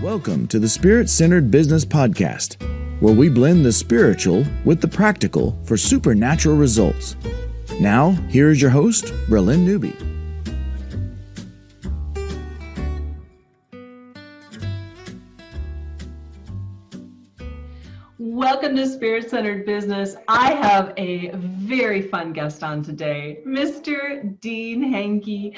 Welcome to the Spirit-Centered Business Podcast, where we blend the spiritual with the practical for supernatural results. Now, here is your host, Bralynn Newby. Welcome to Spirit-Centered Business. I have a very fun guest on today, Mr. Dean Hankey,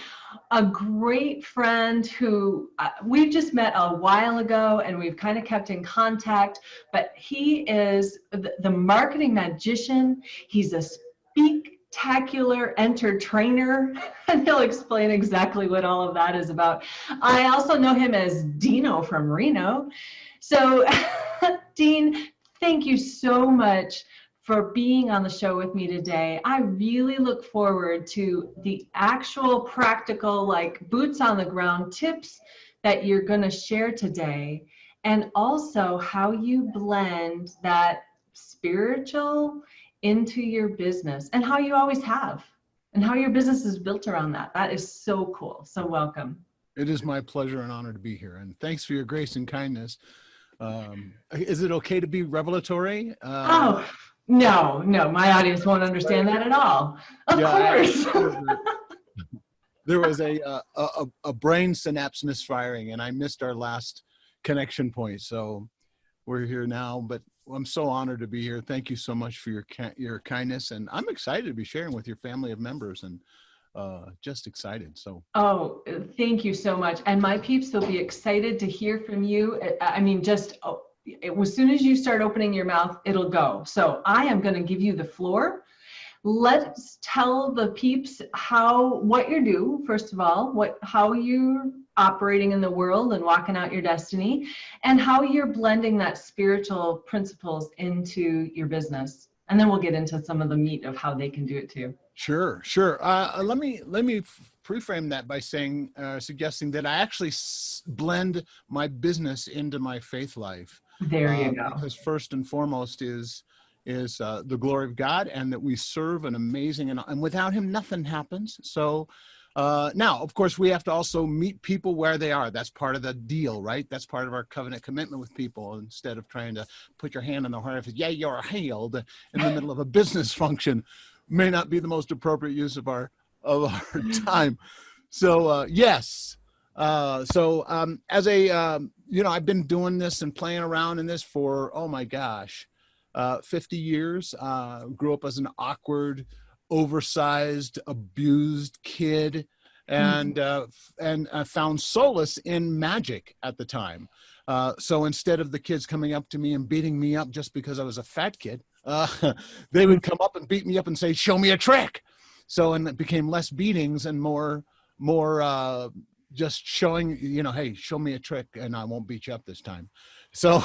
a great friend who we've just met a while ago and we've kind of kept in contact, but he is the marketing magician. He's a spectacular entertainer, and he'll explain exactly what all of that is about. I also know him as Dino from Reno. So, Dean, thank you so much for being on the show with me today. I really look forward to the actual practical, like boots on the ground tips that you're going to share today, and also how you blend that spiritual into your business and how you always have, and how your business is built around that. That is so cool. So welcome. It is my pleasure and honor to be here. And thanks for your grace and kindness. Is it okay to be revelatory? No, my audience won't understand that at all. Of course. There was a brain synapse misfiring, and I missed our last connection point. So we're here now, but I'm so honored to be here. Thank you so much for your kindness, and I'm excited to be sharing with your family of members, and just excited. So thank you so much. And my peeps will be excited to hear from you. I mean, as soon as you start opening your mouth, it'll go. So I am going to give you the floor. Let's tell the peeps what you do, first of all, how you're operating in the world and walking out your destiny, and how you're blending that spiritual principles into your business. And then we'll get into some of the meat of how they can do it too. Sure. Let me preframe that by suggesting that I actually blend my business into my faith life. There you go. Because first and foremost is the glory of God, and that we serve an amazing, and without him, nothing happens. So now, of course, we have to also meet people where they are. That's part of the deal, right? That's part of our covenant commitment with people. Instead of trying to put your hand on the heart, if yeah, you're healed in the middle of a business function, may not be the most appropriate use of our time. So yes. As I've been doing this and playing around in this for, 50 years. Grew up as an awkward, oversized, abused kid, and I found solace in magic at the time. So instead of the kids coming up to me and beating me up just because I was a fat kid, they would come up and beat me up and say, "Show me a trick." So, and it became less beatings and more just showing, hey, show me a trick and I won't beat you up this time. So,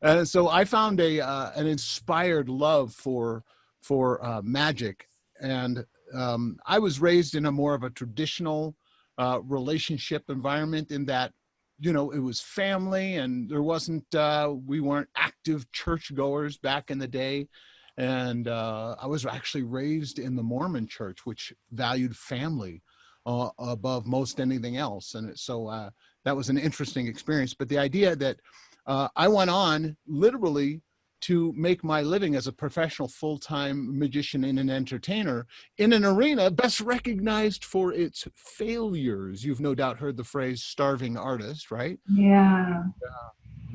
and so I found an inspired love for magic. And I was raised in a more of a traditional relationship environment, in that, it was family, and there wasn't, we weren't active churchgoers back in the day. And I was actually raised in the Mormon church, which valued family above most anything else. And so that was an interesting experience. But the idea that I went on literally to make my living as a professional full-time magician and an entertainer in an arena best recognized for its failures. You've no doubt heard the phrase starving artist, right? Yeah.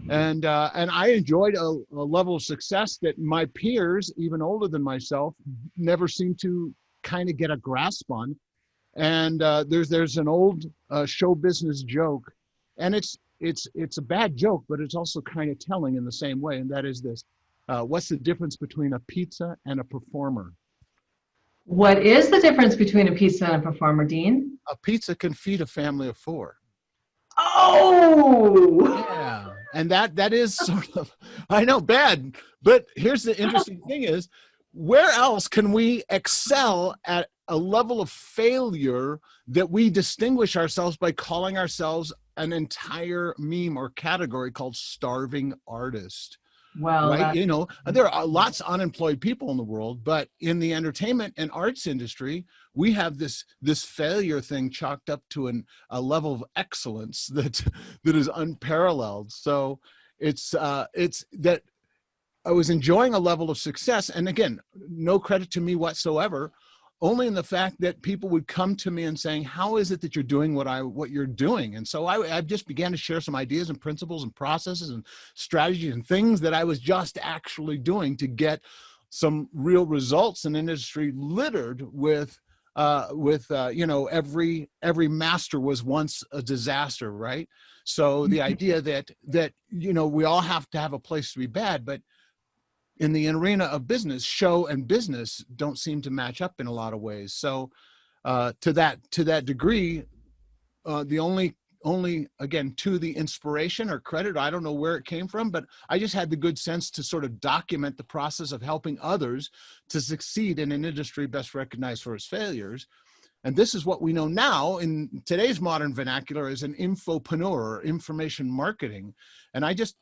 And I enjoyed a level of success that my peers, even older than myself, never seemed to kind of get a grasp on. And there's an old show business joke, and it's a bad joke, but it's also kind of telling in the same way. And that is this: what's the difference between a pizza and a performer? What is the difference between a pizza and a performer, Dean? A pizza can feed a family of 4. Oh! Yeah. And that is sort of, I know, bad. But here's the interesting thing is, where else can we excel at a level of failure that we distinguish ourselves by calling ourselves an entire meme or category called starving artist? Well, right? You know, there are lots of unemployed people in the world, but in the entertainment and arts industry, we have this failure thing chalked up to a level of excellence that is unparalleled. So it's that I was enjoying a level of success, and again, no credit to me whatsoever, only in the fact that people would come to me and saying, how is it that you're doing what you're doing? And so I just began to share some ideas and principles and processes and strategies and things that I was just actually doing to get some real results in an industry littered with you know, every master was once a disaster, right? So the idea that you know, we all have to have a place to be bad, but in the arena of business, show and business don't seem to match up in a lot of ways. So to that degree, the only again, to the inspiration or credit, I don't know where it came from, but I just had the good sense to sort of document the process of helping others to succeed in an industry best recognized for its failures. And this is what we know now in today's modern vernacular as an infopreneur, or information marketing. And I just,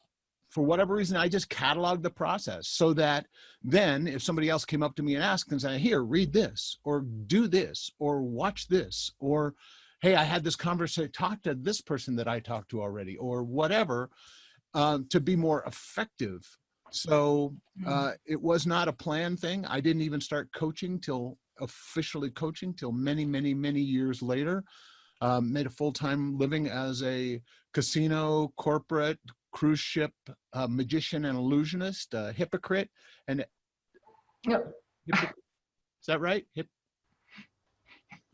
for whatever reason, I just cataloged the process so that then if somebody else came up to me and asked and said, here, read this, or do this, or watch this, or, hey, I had this conversation, talk to this person that I talked to already, or whatever, to be more effective. So it was not a planned thing. I didn't even start officially coaching till many, many, many years later. Made a full-time living as a casino, corporate, cruise ship magician and illusionist, hypocrite, and yep. is that right?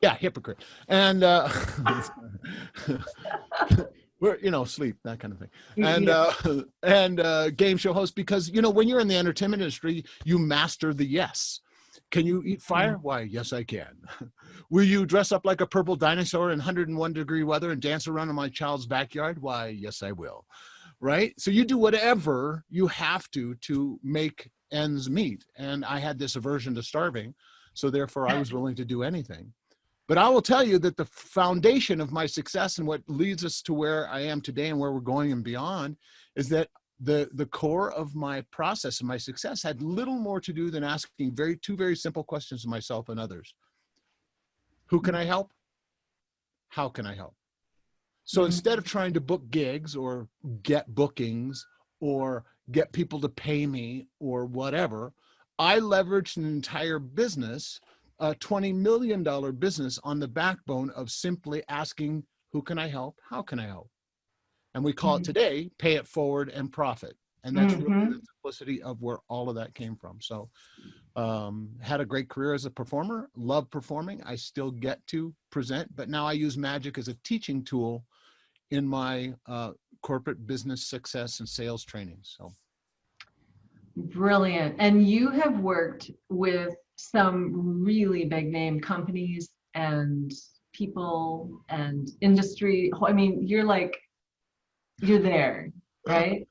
Yeah, hypocrite, and we're, you know, sleep, that kind of thing, and game show host, because you know, when you're in the entertainment industry, you master the yes. Can you eat fire? Why, yes, I can. Will you dress up like a purple dinosaur in 101-degree weather and dance around in my child's backyard? Why, yes, I will. Right? So you do whatever you have to make ends meet. And I had this aversion to starving, so therefore I was willing to do anything. But I will tell you that the foundation of my success and what leads us to where I am today and where we're going and beyond is that the core of my process and my success had little more to do than asking two very simple questions to myself and others. Who can I help? How can I help? So instead of trying to book gigs or get bookings or get people to pay me or whatever, I leveraged an entire business, a $20 million business, on the backbone of simply asking, who can I help? How can I help? And we call it today, pay it forward and profit. And that's really the simplicity of where all of that came from. So had a great career as a performer, love performing. I still get to present, but now I use magic as a teaching tool in my corporate business success and sales training. So Brilliant. And you have worked with some really big name companies and people and industry. I mean, you're there, right?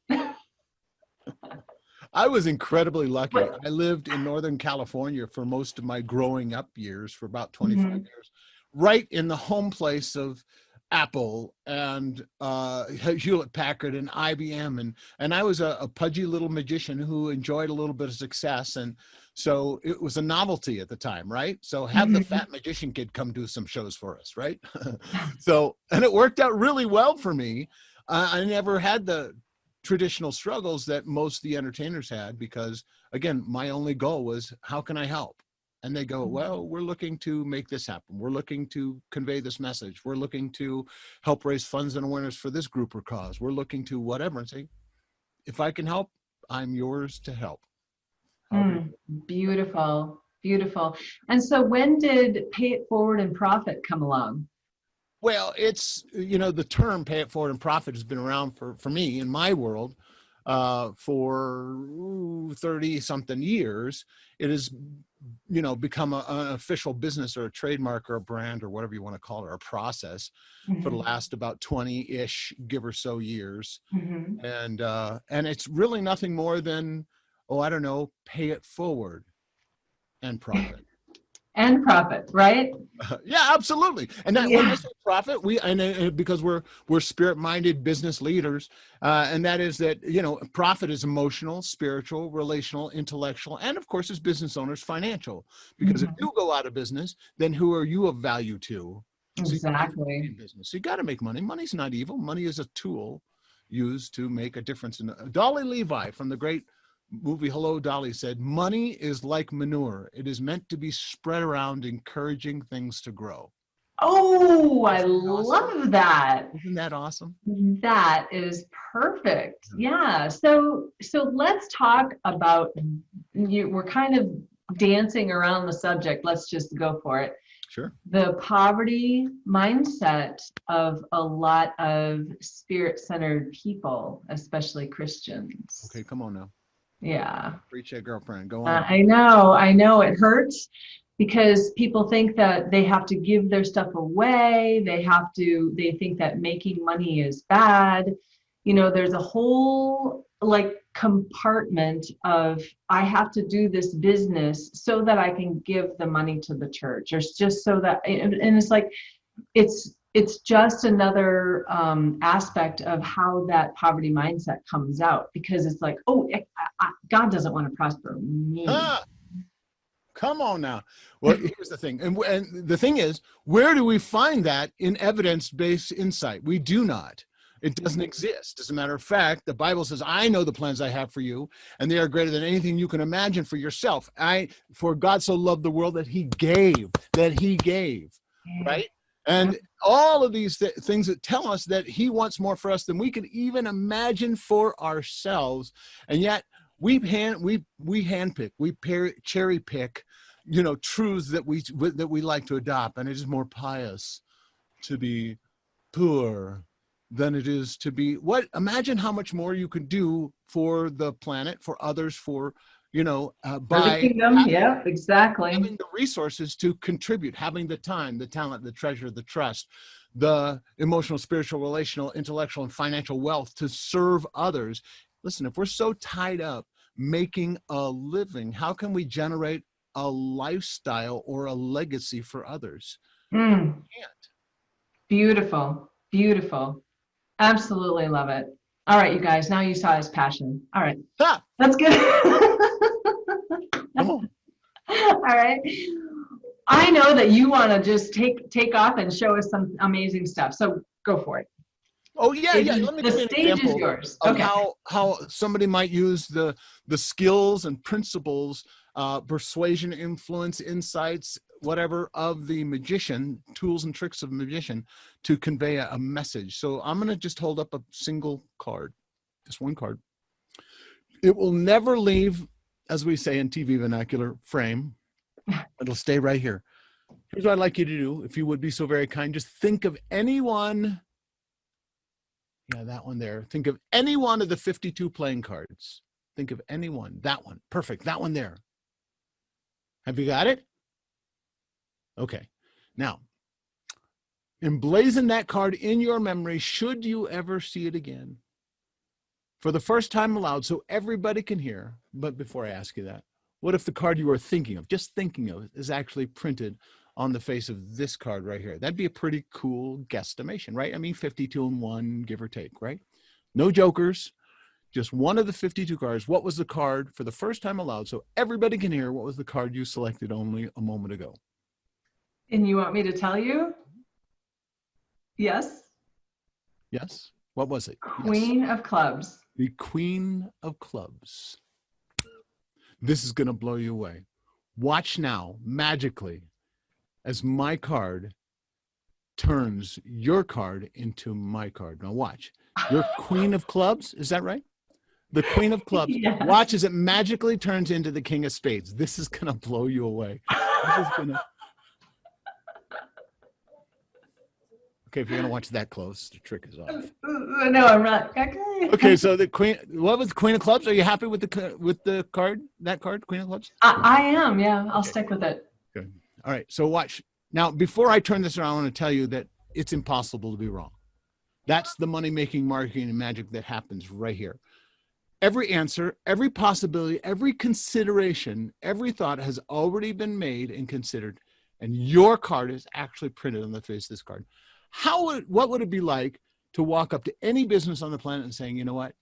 I was incredibly lucky. I lived in Northern California for most of my growing up years, for about 25 years, right in the home place of Apple and Hewlett Packard and IBM. And I was a pudgy little magician who enjoyed a little bit of success. And so it was a novelty at the time, right? So have the fat magician kid come do some shows for us, right? So, and it worked out really well for me. I never had the traditional struggles that most of the entertainers had, because again, my only goal was, how can I help? And they go, well, we're looking to make this happen. We're looking to convey this message. We're looking to help raise funds and awareness for this group or cause. We're looking to whatever, and say, if I can help, I'm yours to help. Beautiful, beautiful. And so when did Pay It Forward and Profit come along? Well, it's, you know, the term pay it forward and profit has been around for me in my world for 30 something years. It has, you know, become an official business or a trademark or a brand or whatever you want to call it, or a process for the last about 20-ish, give or so, years. And it's really nothing more than, I don't know, pay it forward and profit. And profit, right? Yeah, absolutely. And that, when I say profit, because we're spirit-minded business leaders, and that is that, profit is emotional, spiritual, relational, intellectual, and of course, as business owners, financial. Because if you go out of business, then who are you of value to? So you gotta stay in Exactly. business. So you got to make money. Money's not evil. Money is a tool used to make a difference. Dolly Levi from the great movie Hello, Dolly said, money is like manure. It is meant to be spread around, encouraging things to grow. Oh, I Isn't that awesome? love that. Isn't that awesome? That is perfect. Yeah. So let's talk about we're kind of dancing around the subject. Let's just go for it. Sure. The poverty mindset of a lot of spirit-centered people, especially Christians. Okay, come on now. Yeah. Preach it, girlfriend. Go on. I know it hurts because people think that they have to give their stuff away. They think that making money is bad. There's a whole compartment of, I have to do this business so that I can give the money to the church, or just so that, and it's like, it's just another aspect of how that poverty mindset comes out, because it's like, oh, God doesn't want to prosper me. Come on now. Well, here's the thing. And the thing is, where do we find that in evidence-based insight? We do not. It doesn't exist. As a matter of fact, the Bible says, I know the plans I have for you, and they are greater than anything you can imagine for yourself. For God so loved the world that he gave, right? And all of these things that tell us that he wants more for us than we could even imagine for ourselves. And yet we handpick, we cherry pick, truths that we like to adopt. And it is more pious to be poor than it is to be imagine how much more you could do for the planet, for others, for by exactly, having the resources to contribute, having the time, the talent, the treasure, the trust, the emotional, spiritual, relational, intellectual, and financial wealth to serve others. Listen, if we're so tied up making a living, how can we generate a lifestyle or a legacy for others? We can't. Beautiful. Absolutely love it. All right, you guys, now you saw his passion. All right, that's good. Come on. All right. I know that you want to just take off and show us some amazing stuff. So go for it. Oh yeah. Let me give you an example is yours. of Okay. how somebody might use the skills and principles, persuasion, influence, insights, whatever, of the magician, tools and tricks of a magician to convey a message. So I'm going to just hold up a single card, just one card. It will never leave, as we say in TV vernacular, frame. It'll stay right here. Here's what I'd like you to do, if you would be so very kind. Just think of anyone. Yeah, that one there. Think of any one of the 52 playing cards. Think of any one. That one. Perfect. That one there. Have you got it? Okay. Now, emblazon that card in your memory should you ever see it again, for the first time aloud, so everybody can hear. But before I ask you that, what if the card you are thinking of, just thinking of, is actually printed on the face of this card right here? That'd be a pretty cool guesstimation, right? I mean, 52 and 1, give or take, right? No jokers, just one of the 52 cards. What was the card for the first time aloud, so everybody can hear? What was the card you selected only a moment ago? And you want me to tell you? Yes. Yes. What was it? Queen of Clubs. The Queen of Clubs. This is going to blow you away. Watch now, magically, as my card turns your card into my card. Now watch. Your Queen of Clubs, is that right? The Queen of Clubs. Yes. Watch as it magically turns into the King of Spades. This is going to blow you away. This is going to... Okay, if you're going to watch that close, the trick is off. No, I'm not. Okay, so the Queen, what was the Queen of Clubs? Are you happy with the card, that card, Queen of Clubs? I am, yeah. I'll stick with it. Good. All right, so watch. Now, before I turn this around, I want to tell you that it's impossible to be wrong. That's the money-making, marketing, and magic that happens right here. every answer, every possibility, every consideration, every thought has already been made and considered, and your card is actually printed on the face of this card. What would it be like to walk up to any business on the planet and saying, you know what?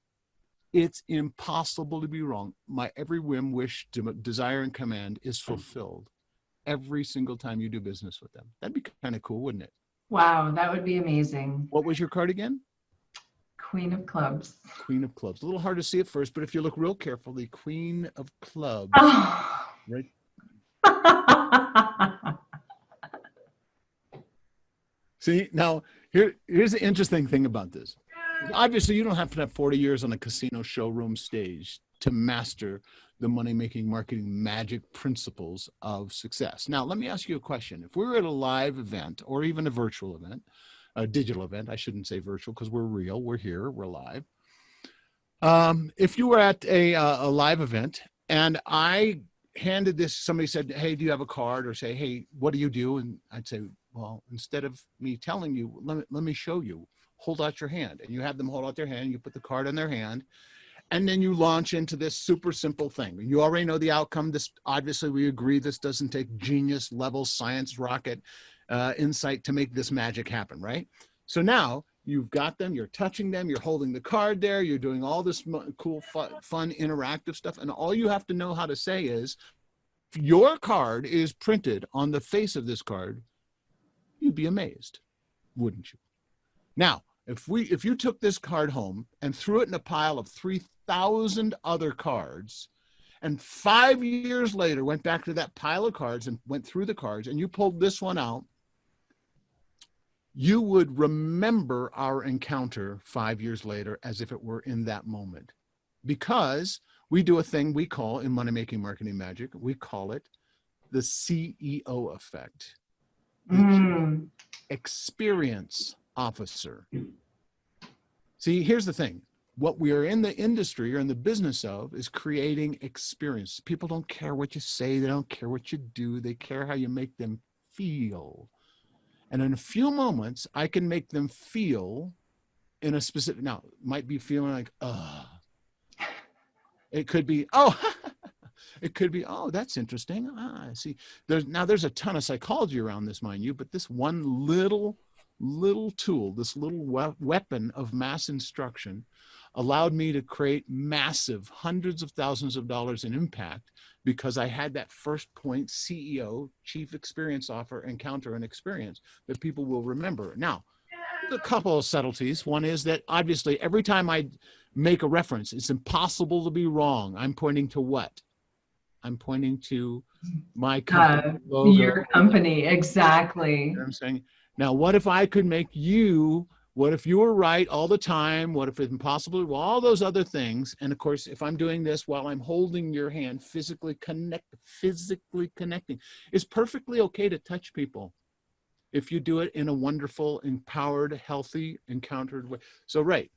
It's impossible to be wrong. My every whim, wish, desire, and command is fulfilled every single time you do business with them. That'd be kind of cool, wouldn't it? Wow, that would be amazing. What was your card again? Queen of Clubs. Queen of Clubs. A little hard to see at first, but if you look real carefully, Queen of Clubs. Oh. Right. See, now here's the interesting thing about this. Obviously, you don't have to have 40 years on a casino showroom stage to master the money-making, marketing, magic principles of success. Now, let me ask you a question. If we were at a live event or even a virtual event, a digital event, I shouldn't say virtual because we're real, we're here, we're live. If you were at a live event and I handed this, somebody said, hey, do you have a card? Or say, hey, what do you do? And I'd say, well, instead of me telling you, let me show you. Hold out your hand. And you have them hold out their hand. You put the card in their hand. And then you launch into this super simple thing. You already know the outcome. This, obviously, we agree this doesn't take genius level science rocket insight to make this magic happen, right? So now you've got them, you're touching them, you're holding the card there, you're doing all this cool, fun, interactive stuff. And all you have to know how to say is, if your card is printed on the face of this card, you'd be amazed, wouldn't you? Now, if you took this card home and threw it in a pile of 3,000 other cards, and 5 years later went back to that pile of cards and went through the cards, and you pulled this one out, you would remember our encounter 5 years later as if it were in that moment. Because we do a thing we call, in money making marketing magic, we call it the CEO effect. Experience officer. See, here's the thing. What we are in the industry or in the business of is creating experience. People don't care what you say. They don't care what you do. They care how you make them feel. And in a few moments, I can make them feel in a specific, now, it might be feeling like, it could be, it could be, oh, that's interesting. I see. There's a ton of psychology around this, mind you, but this one little tool, this little weapon of mass instruction allowed me to create massive hundreds of thousands of dollars in impact because I had that first point CEO, chief experience officer, encounter and experience that people will remember. Now, there's a couple of subtleties. One is that obviously every time I make a reference, it's impossible to be wrong. I'm pointing to what? I'm pointing to my company logo. Your company, exactly. You know what I'm saying? Now, what if I could make you, what if you were right all the time? What if it's impossible? Well, all those other things. And of course, if I'm doing this while I'm holding your hand, physically connecting, it's perfectly okay to touch people if you do it in a wonderful, empowered, healthy, encountered way. So, right.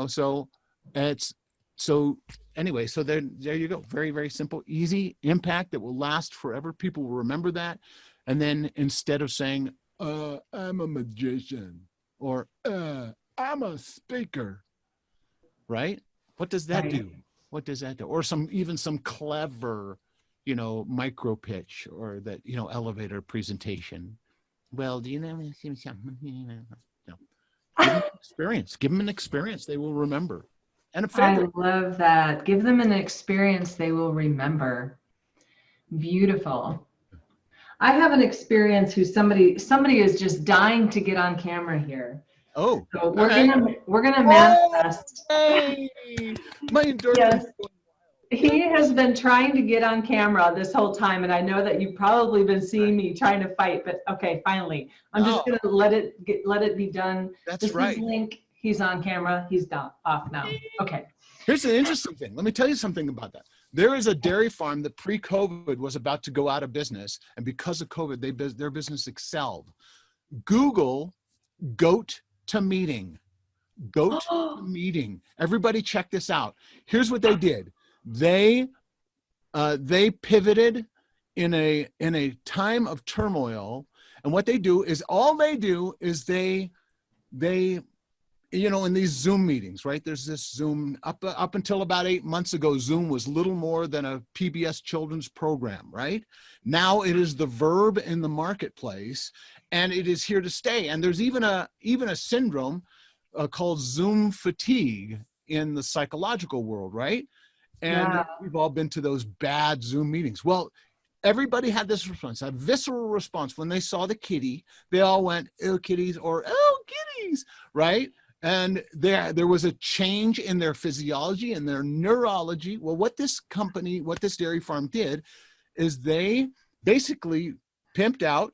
So it's, so anyway, so there you go. Very, very simple, easy impact that will last forever. People will remember that. And then instead of saying, I'm a magician, or I'm a speaker, right? What does that do? What does that do? Or even some clever, micro pitch or that, elevator presentation. Well, do you know? No. Give them experience. Give them an experience they will remember. And a favorite. I love that. Give them an experience they will remember. Beautiful. I have an experience who somebody is just dying to get on camera here. Oh, so we're gonna manifest. Hey, my endorphins. Yes. He has been trying to get on camera this whole time, and I know that you've probably been seeing me trying to fight, but okay, finally, I'm just gonna let it be done. That's right. Is Link. He's on camera. He's off now. Okay. Here's the interesting thing. Let me tell you something about that. There is a dairy farm that pre-COVID was about to go out of business, and because of COVID, their business excelled. Google goat to meeting. Goat to meeting. Everybody check this out. Here's what they did. They pivoted in a time of turmoil, and what they do is they you know, in these Zoom meetings, right? There's this Zoom up until about 8 months ago, Zoom was little more than a PBS children's program, right? Now it is the verb in the marketplace, and it is here to stay. And there's even a syndrome called Zoom fatigue in the psychological world, right? And Yeah. we've all been to those bad Zoom meetings. Well, everybody had this response, a visceral response. When they saw the kitty, they all went, "Oh, kitties," or "Oh, kitties," right? And there was a change in their physiology and their neurology. Well, what this dairy farm did is they basically pimped out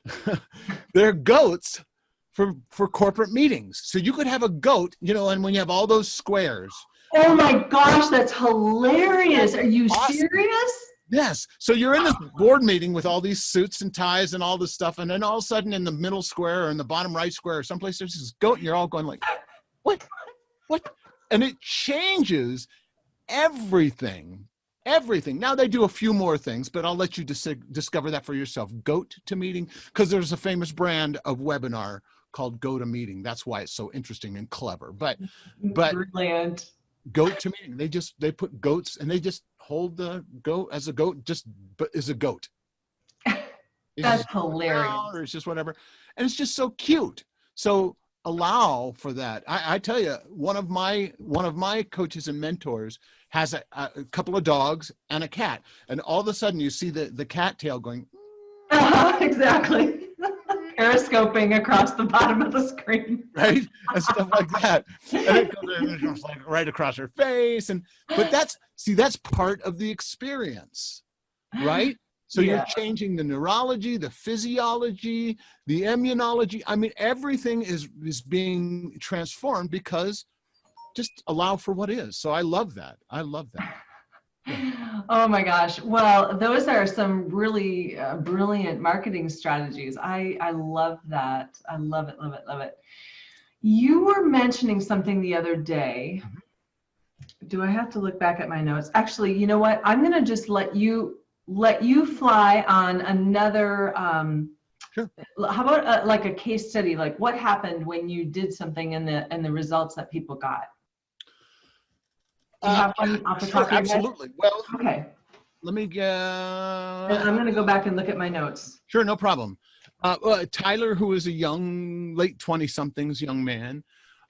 their goats for corporate meetings. So you could have a goat, you know, and when you have all those squares. Oh my gosh, that's hilarious. Are you serious? Yes. So you're in this board meeting with all these suits and ties and all this stuff. And then all of a sudden in the middle square or in the bottom right square or someplace there's this goat and you're all going like, what? And it changes everything. Now they do a few more things, but I'll let you discover that for yourself. Goat to meeting, because there's a famous brand of webinar called Go to Meeting. That's why it's so interesting and clever. But Brilliant. Goat to meeting. They put goats and they just hold the goat as a goat, but is a goat. That's hilarious. Or it's just whatever. And it's just so cute. So allow for that. I tell you, one of my coaches and mentors has a couple of dogs and a cat. And all of a sudden you see the cat tail going. Exactly. Periscoping across the bottom of the screen. Right? And stuff like that. And it goes like right across her face. But that's part of the experience, right? So you're changing the neurology, the physiology, the immunology. I mean, everything is being transformed because just allow for what is. So I love that. Oh my gosh. Well, those are some really brilliant marketing strategies. I love that. I love it, love it, love it. You were mentioning something the other day. Do I have to look back at my notes? Actually, you know what? I'm going to just let you fly on another, Sure. How about like a case study? Like what happened when you did something and the results that people got? Do you have one off the top of your head? Absolutely. Well, okay. Let me get. I'm going to go back and look at my notes. Sure, no problem. Tyler, who is a late 20-somethings young man,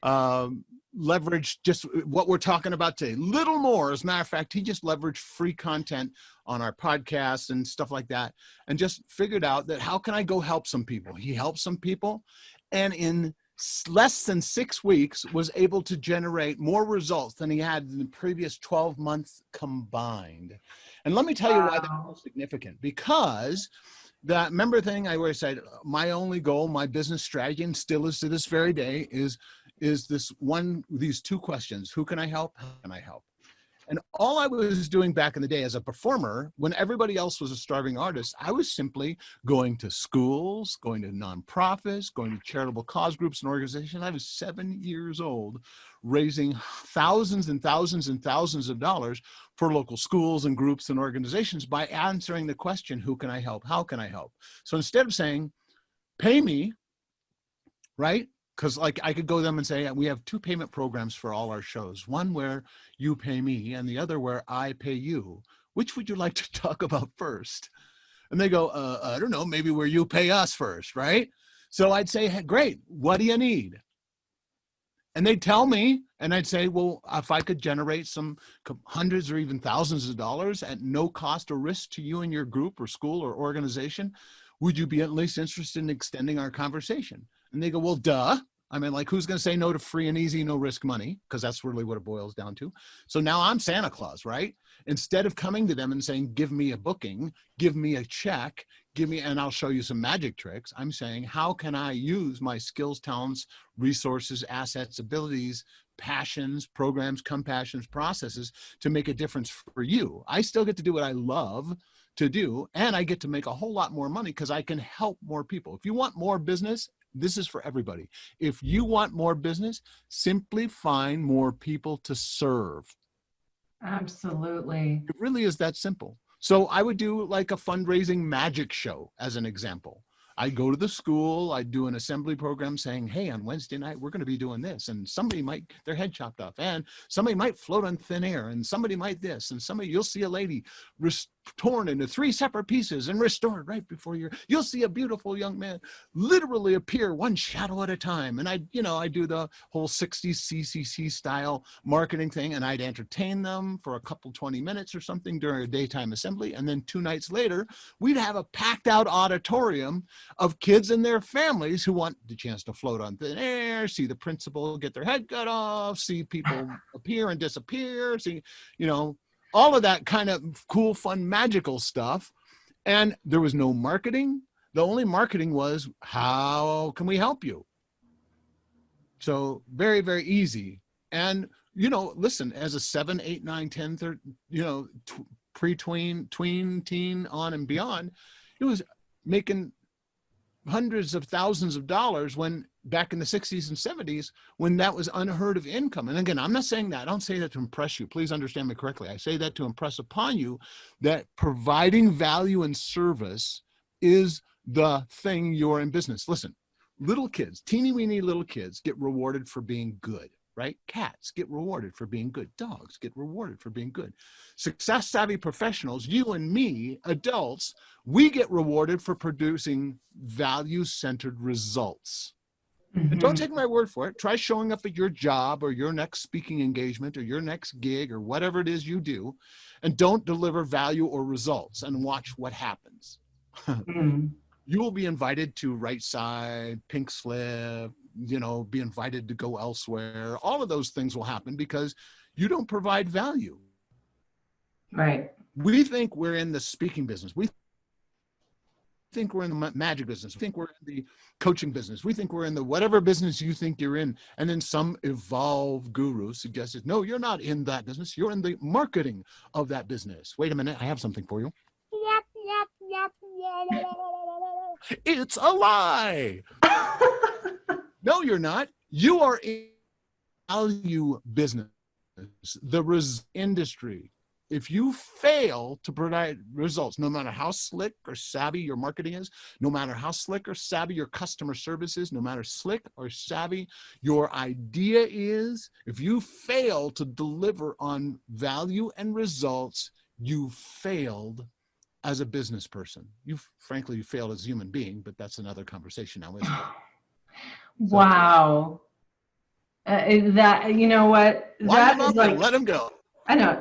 leveraged just what we're talking about today. Little more, as a matter of fact, he just leveraged free content on our podcast and stuff like that, and just figured out that how can I go help some people? He helped some people, and in less than 6 weeks was able to generate more results than he had in the previous 12 months combined. And let me tell you why that's significant. Because that member thing I always said, my only goal, my business strategy, and still is to this very day, is these two questions: who can I help? How can I help? And all I was doing back in the day as a performer, when everybody else was a starving artist, I was simply going to schools, going to nonprofits, going to charitable cause groups and organizations. I was 7 years old, raising thousands and thousands and thousands of dollars for local schools and groups and organizations by answering the question, who can I help? How can I help? So instead of saying, pay me, right? Because like I could go to them and say, we have 2 payment programs for all our shows. One where you pay me and the other where I pay you. Which would you like to talk about first? And they go, I don't know, maybe where you pay us first, right? So I'd say, hey, great, what do you need? And they'd tell me, and I'd say, well, if I could generate some hundreds or even thousands of dollars at no cost or risk to you and your group or school or organization, would you be at least interested in extending our conversation? And they go, well, duh. I mean, like, who's going to say no to free and easy, no risk money? Because that's really what it boils down to. So now I'm Santa Claus, right? Instead of coming to them and saying, give me a booking, give me a check, and I'll show you some magic tricks. I'm saying, how can I use my skills, talents, resources, assets, abilities, passions, programs, compassions, processes to make a difference for you? I still get to do what I love to do, and I get to make a whole lot more money because I can help more people. If you want more business, this is for everybody. If you want more business, simply find more people to serve. Absolutely. It really is that simple. So I would do like a fundraising magic show as an example. I go to the school, I do an assembly program saying, hey, on Wednesday night, we're going to be doing this. And somebody might get their head chopped off, and somebody might float on thin air, and somebody might this, and you'll see a lady torn into 3 separate pieces and restored right before you'll see a beautiful young man literally appear one shadow at a time. And I do the whole 60s CCC style marketing thing, and I'd entertain them for a couple 20 minutes or something during a daytime assembly. And then 2 nights later, we'd have a packed out auditorium of kids and their families who want the chance to float on thin air, see the principal get their head cut off, see people appear and disappear, see, all of that kind of cool, fun, magical stuff. And there was no marketing. The only marketing was, how can we help you? So very, very easy. And, listen, as a 7, 8, 9, 10, 13, pre-tween, tween, teen, on and beyond, it was making hundreds of thousands of dollars when back in the 60s and 70s, when that was unheard of income. And again, I'm not saying that. I don't say that to impress you. Please understand me correctly. I say that to impress upon you that providing value and service is the thing you're in business. Listen, little kids, teeny weeny little kids get rewarded for being good, right? Cats get rewarded for being good. Dogs get rewarded for being good. Success savvy professionals, you and me, adults, we get rewarded for producing value-centered results. Mm-hmm. And don't take my word for it. Try showing up at your job or your next speaking engagement or your next gig or whatever it is you do, and don't deliver value or results, and watch what happens. Mm. You will be invited to right side, pink slip, be invited to go elsewhere. All of those things will happen because you don't provide value. Right. We think we're in the speaking business. We think we're in the magic business. We think we're in the coaching business. We think we're in the whatever business you think you're in. And then some evolved guru suggested, no, you're not in that business. You're in the marketing of that business. Wait a minute. I have something for you. It's a lie. No, you're not. You are in value business, the industry. If you fail to provide results, no matter how slick or savvy your marketing is, no matter how slick or savvy your customer service is, no matter slick or savvy your idea is, if you fail to deliver on value and results, you failed as a business person. You failed as a human being, but that's another conversation now, isn't it? Wow. That, you know what? That is like, let him go. I know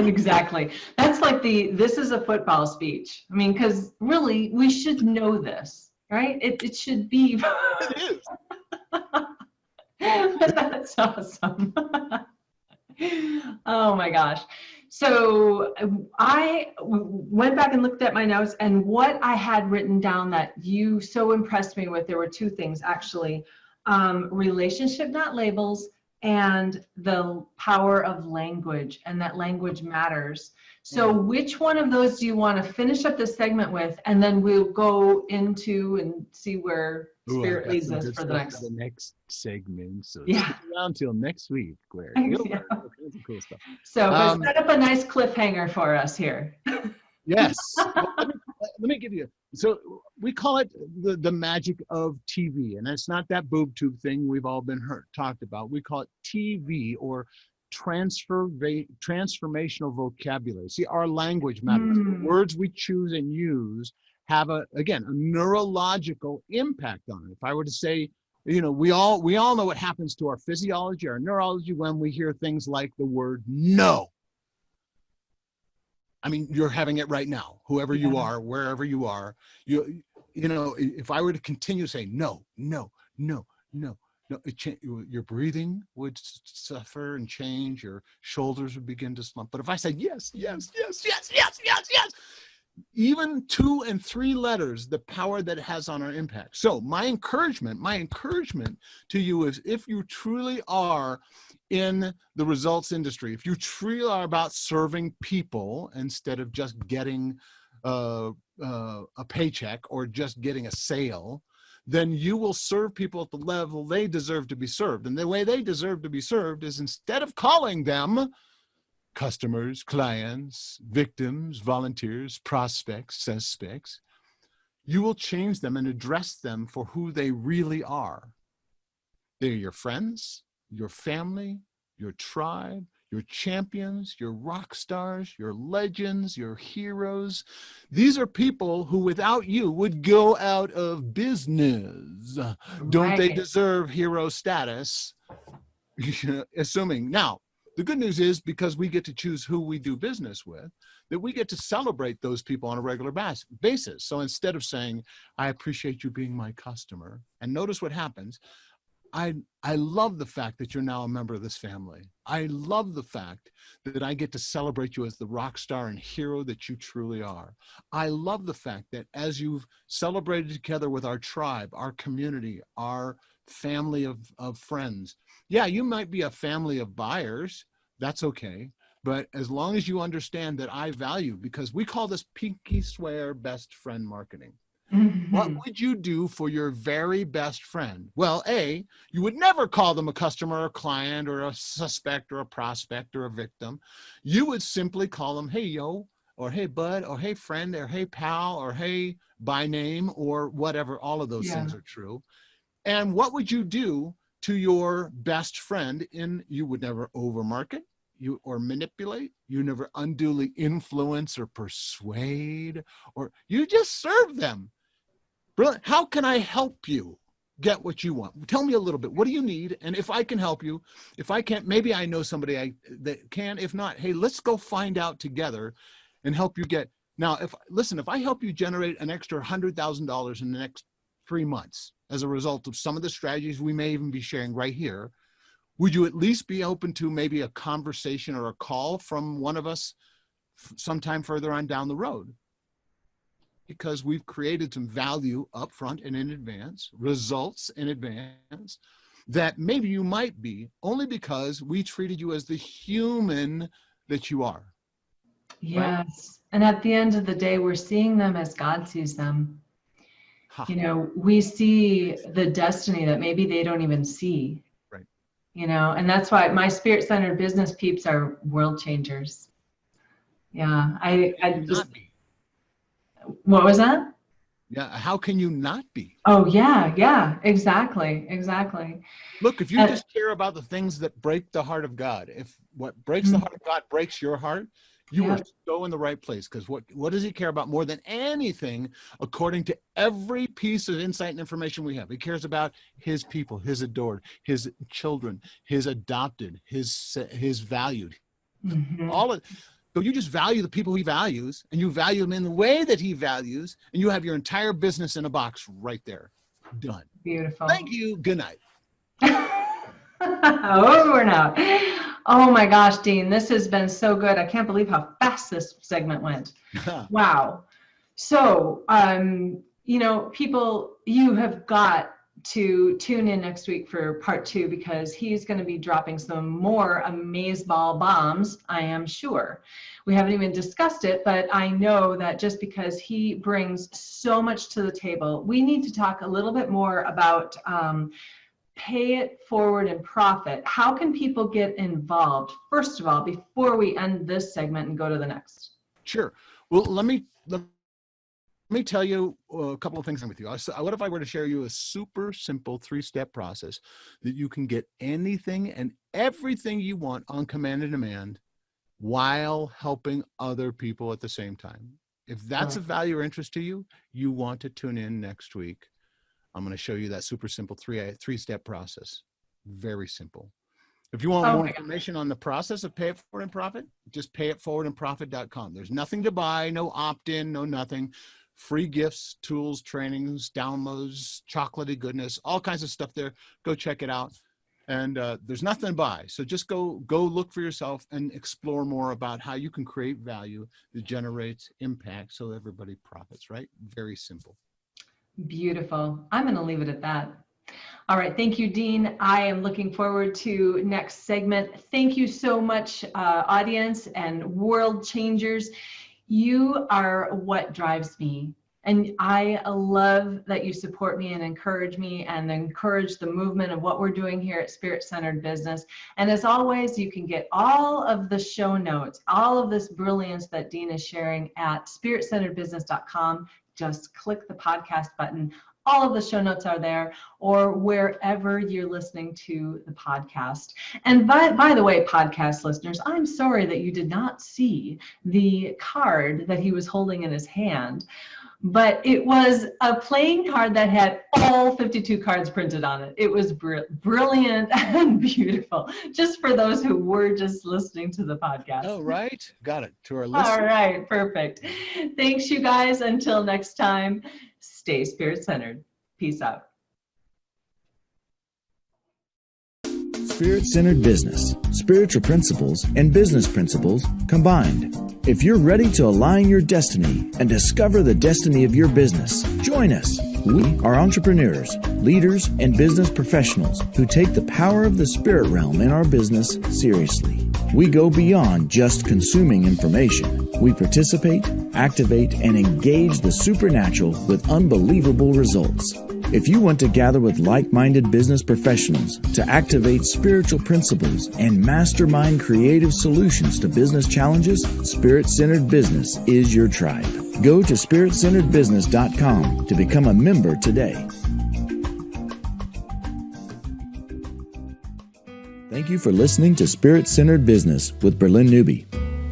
exactly. That's like this is a football speech. I mean, because really we should know this, right? It should be. It is. That's awesome. Oh my gosh. So I went back and looked at my notes, and what I had written down that you so impressed me with, there were 2 things actually. Relationship, not labels, and the power of language, and that language matters. So which one of those do you want to finish up this segment with, and then we'll go into and see where Spirit leads us for the next segment. So yeah, stick around till next week, Claire. You'll learn all kinds of cool stuff. So but set up a nice cliffhanger for us here. Yes. Well, let me give you. So we call it the magic of TV, and it's not that boob tube thing we've all been talked about. We call it TV, or transformational vocabulary. See, our language matters. The words we choose and use have a neurological impact on it. If I were to say, we all know what happens to our physiology, our neurology, when we hear things like the word no. I mean, you're having it right now, whoever you are, wherever you are. If I were to continue saying no, your breathing would suffer and change. Your shoulders would begin to slump. But if I say yes, even 2 and 3 letters, the power that it has on our impact. So my encouragement to you is, if you truly are in the results industry, if you truly are about serving people instead of just getting a paycheck or just getting a sale, then you will serve people at the level they deserve to be served. And the way they deserve to be served is, instead of calling them customers, clients, victims, volunteers, prospects, suspects, you will change them and address them for who they really are. They're your friends, your family, your tribe, your champions, your rock stars, your legends, your heroes. These are people who without you would go out of business. Don't they deserve hero status? Assuming. Now, the good news is, because we get to choose who we do business with, that we get to celebrate those people on a regular basis. So instead of saying, I appreciate you being my customer, and notice what happens, I love the fact that you're now a member of this family. I love the fact that I get to celebrate you as the rock star and hero that you truly are. I love the fact that as you've celebrated together with our tribe, our community, our family of friends. Yeah, you might be a family of buyers. That's okay. But as long as you understand that I value, because we call this pinky swear best friend marketing. Mm-hmm. What would you do for your very best friend? Well, A, you would never call them a customer or a client or a suspect or a prospect or a victim. You would simply call them, hey, yo, or hey, bud, or hey, friend, or hey, pal, or hey, by name, or whatever. All of those things are true. And what would you do to your best friend? You would never overmarket or manipulate. You never unduly influence or persuade, or you just serve them. Brilliant. How can I help you get what you want? Tell me a little bit. What do you need? And if I can help you, if I can't, maybe I know somebody that can. If not, hey, let's go find out together and help you get. Now, if I help you generate an extra $100,000 in the next 3 months as a result of some of the strategies we may even be sharing right here, would you at least be open to maybe a conversation or a call from one of us sometime further on down the road? Because we've created some value up front and in advance, results in advance, that maybe you might be, only because we treated you as the human that you are. Yes. Right? And at the end of the day, we're seeing them as God sees them. You know, we see the destiny that maybe they don't even see. Right. You know, and that's why my spirit-centered business peeps are world changers. Yeah. I just... What was that? Yeah. How can you not be? Oh, yeah, exactly. Look, if you just care about the things that break the heart of God, if what breaks the heart of God breaks your heart, you are so in the right place. Because what does he care about more than anything, according to every piece of insight and information we have? He cares about his people, his adored, his children, his adopted, his valued. All of. So you just value the people he values, and you value them in the way that he values, and you have your entire business in a box right there. Done. Beautiful. Thank you. Good night. Over and out. Oh my gosh, Dean, this has been so good. I can't believe how fast this segment went. Wow. So, you know, people, you have got to tune in next week for part 2, because he's going to be dropping some more amazeballs bombs, I am sure. We haven't even discussed it, but I know that just because he brings so much to the table, we need to talk a little bit more about pay it forward and profit. How can people get involved, first of all, before we end this segment and go to the next? Sure. Well, let me tell you a couple of things with you. What if I were to share you a super simple 3-step process that you can get anything and everything you want on command and demand while helping other people at the same time? If that's of value or interest to you, you want to tune in next week. I'm going to show you that super simple 3-step process. Very simple. If you want more information on the process of Pay It Forward and Profit, just payitforwardandprofit.com. There's nothing to buy, no opt-in, no nothing. Free gifts, tools, trainings, downloads, chocolatey goodness, all kinds of stuff there. Go check it out. And there's nothing to buy. So just go look for yourself and explore more about how you can create value that generates impact so everybody profits, right? Very simple. Beautiful. I'm going to leave it at that. All right. Thank you, Dean. I am looking forward to next segment. Thank you so much, audience and world changers. You are what drives me. And I love that you support me and encourage the movement of what we're doing here at Spirit Centered Business. And as always, you can get all of the show notes, all of this brilliance that Dean is sharing at spiritcenteredbusiness.com. just click the podcast button. All of the show notes are there, or wherever you're listening to the podcast. And by the way, podcast listeners, I'm sorry that you did not see the card that he was holding in his hand, but it was a playing card that had all 52 cards printed on it. It was brilliant and beautiful, just for those who were just listening to the podcast. Oh, right. Got it. To our listeners. All right, perfect. Thanks, you guys. Until next time, stay spirit-centered. Peace out. Spirit-centered business, spiritual principles, and business principles combined. If you're ready to align your destiny and discover the destiny of your business, join us. We are entrepreneurs, leaders, and business professionals who take the power of the spirit realm in our business seriously. We go beyond just consuming information. We participate, activate, and engage the supernatural with unbelievable results. If you want to gather with like-minded business professionals to activate spiritual principles and mastermind creative solutions to business challenges, Spirit-Centered Business is your tribe. Go to spiritcenteredbusiness.com to become a member today. Thank you for listening to Spirit-Centered Business with Bralynn Newby.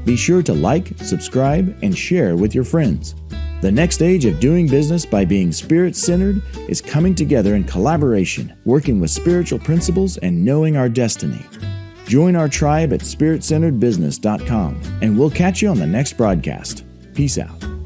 Be sure to like, subscribe, and share with your friends. The next stage of doing business by being spirit-centered is coming together in collaboration, working with spiritual principles and knowing our destiny. Join our tribe at spiritcenteredbusiness.com, and we'll catch you on the next broadcast. Peace out.